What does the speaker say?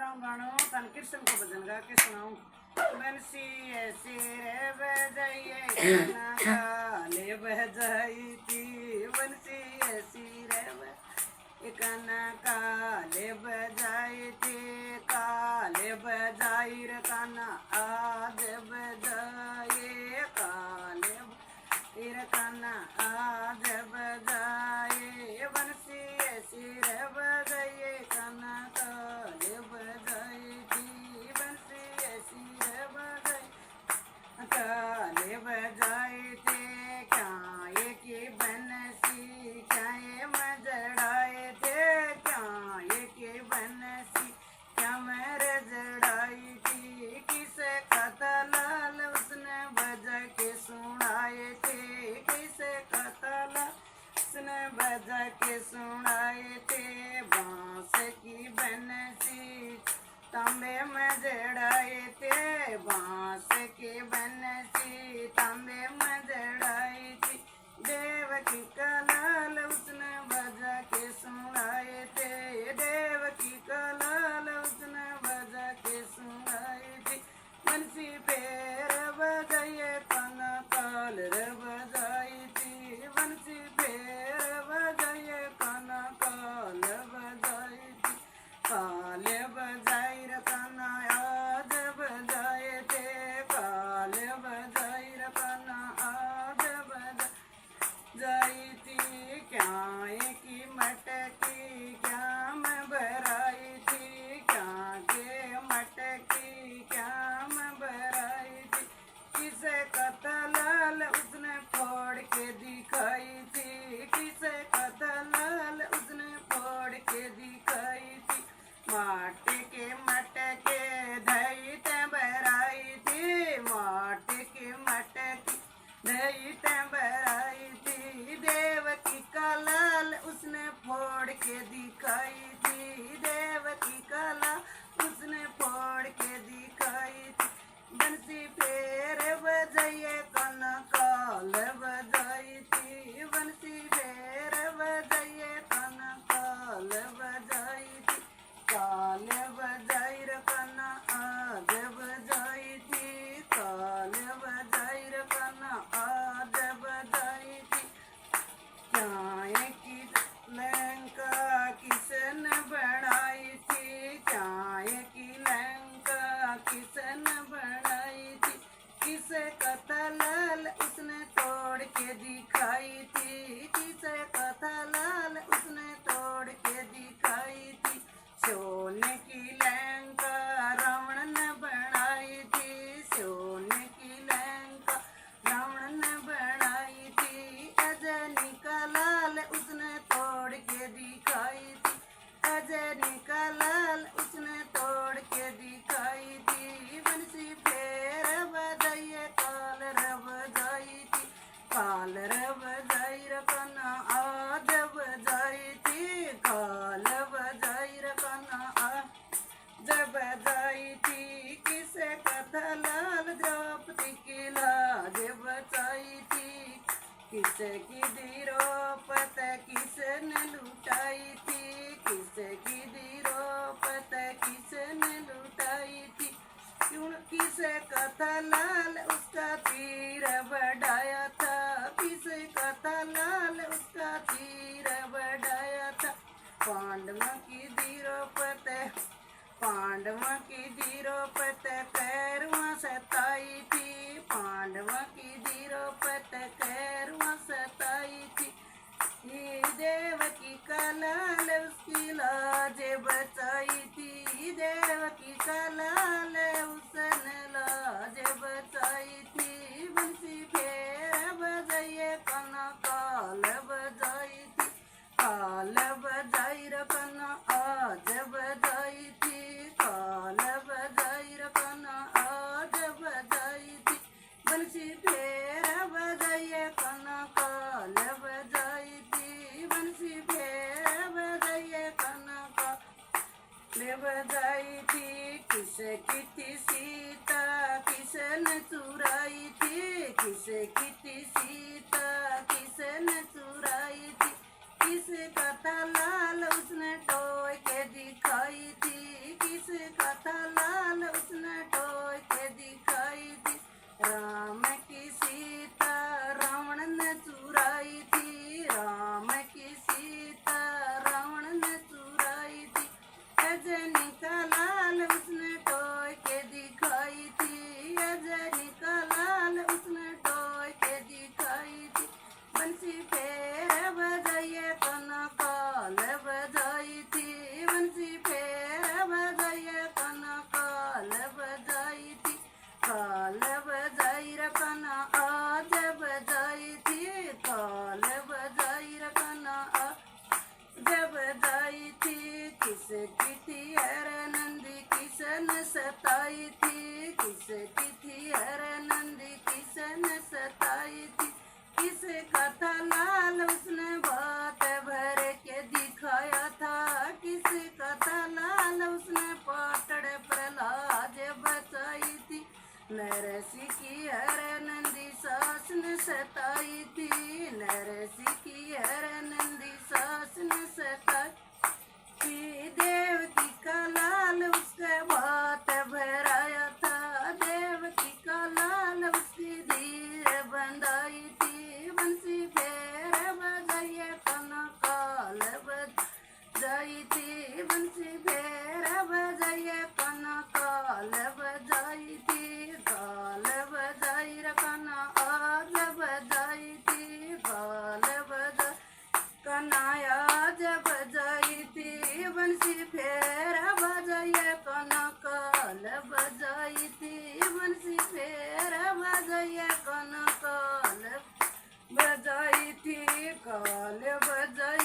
तुकाराम बाणो तन कृष्ण को भजन गा के सुनाऊं। बंसी ऐसी रे बजाइए काना काले बजाई थी, बंसी ऐसी रे काना काले बजाई थी, काले बजाई रे काना आज बजाए, काले रे काना आज बजाए, बंसी ऐसी रे बजाइए काना काले बजाई थी, बंसी ऐसी रे बजाई काले बजाए थे, क्या ये की बंसी क्या ये मजड़ाए थे, क्या ये की बंसी क्या मेरे जड़ाई थी, किसे कतलाल उसने बजा के सुनाए थे, किसे कतलाल उसने बजा के सुनाए थे, बांस की बंसी तांबे में जड़ाए थे, बांस की बंसी तांबे में जड़ाई थी, देव की कलाल उसने बजा के सुनाए थे, देव की कलाल उसने बजा के सुनाई थी, बंसी फेर बजाइए काना काल रे बजाई थी, बंसी फेर बजाइए काना काल बजाई थी, काले बजाई रे काना आज बजाए थे, काले बजाई रे काना आज बजाई थी, क्या की मटकी क्या मैं भराई थी, क्या के मटकी क्या मैं भराई थी, किसे कतलाल उसने फोड़ के दिखाई थी, किसे कतलाल उसने फोड़ के दिखाई थी, माटी के मटके दही ते भराई थी, माटी के मटकी दही ते भराई थी, देव की कलाल उसने फोड़ के दिखाई थी, देव की कला उसने फोड़ के दिखाई थी, बंसी फेर बजाइए काना काल बजाई थी, बंसी फेर बजाइए काना काल बजाई थी, काल बजाई रे काना आज बजाई थी, काल बजाई रे काना आज बजाई थी, क्या की लंका किसने बनाई थी, क्या की लंका किसने बनाई थी, किसे कतलाल उसने तोड़ के दिखाई थी, किसे कतलाल उसने तोड़ के दिखाई थी, सोने की लंका रावण ने बनाई थी, सोने की लंका रावण ने बनाई थी, अजनी का लाल उसने तोड़ के दिखाई थी, अजनी का लाल उसने तोड़ के दिखाई थी, बंसी फेर बजाइए काल रे बजाई थी, काल रे बजाई रे काना आज बजाई थी, काल बजाई रे काना आज बजाई थी, किसे कथलाल द्रौपदी की लाज बचाई थी, किसे की द्रौपद किसने लुटाई थी, किसे की द्रौपद किसने लुटाई थी, क्यों किसे कथलाल उसका तीर बढ़ाया था, किसे कथलाल उसका तीर बढ़ाया था, पांडव की द्रौपद पांडव की द्रौपद कैरवा सताई थी, पांडव की द्रौपद कैरवा सताई थी, देव की कलाल उसकी लाज बचाई थी, देव की कलाल उसने लाज बचाई थी, बंसी फेर बजाइए काना काल बजाई थी, काल बजाई रे काना आज बजाई थी, काल बजाई रे काना आज बजाई थी, बंसी फेर बजाइए काना काल बजाई थी, बंसी फेर बजाइए काना काल बजाई थी, किसे की थी सीता किसने चुराई थी, किसे की थी सीता किसने चुराई थी, किसे कथा लाल उसने टोय के दिखाई थी, किसे कथा लाल उसने टोय के दिखाई थी। राम की सीता रावण ने चुराई थी, राम की सीता रावण ने चुराई थी। अजनी का लाल उसने टोय के दिखाई थी, अजनी का लाल उसने टोय के दिखाई थी। बंसी फेर बजाइए कनकाल बजाई थी, बंसी फेर बजाइए कनकाल बजाई थी। काल बजाई रखना आज बजाई थी, काल बजाई रखना जब बजाई थी। किसकी थी हर नंदी किसन सताई थी, किसकी थी हर नंदी किसन सताई थी। किस कथा लाल उसने बात भर के दिखाया था, किस कथा लाल उसने पाटड़ प्रहलाद बचाई थी। नरसी की हर नंदी सास ने सताई थी, नरसी की हर नंदी सास ने सताई थी। देवकी का लाल उसके बात भराया था, देवकी का लाल उसकी धीर बंधाई थी। बंसी फेर बजाइए कनकाल बजाई थी, बंसी फेर बजाइए कनकाल बजाई थी। काल बजाई रखना आज बजाई थी, काल बजाई कनाया जब बजाई थी। बंसी फेर बजाइए कनकाल बजाई थी, बंसी फेर बजाइए कनकाल बजाई थी। काल बजाई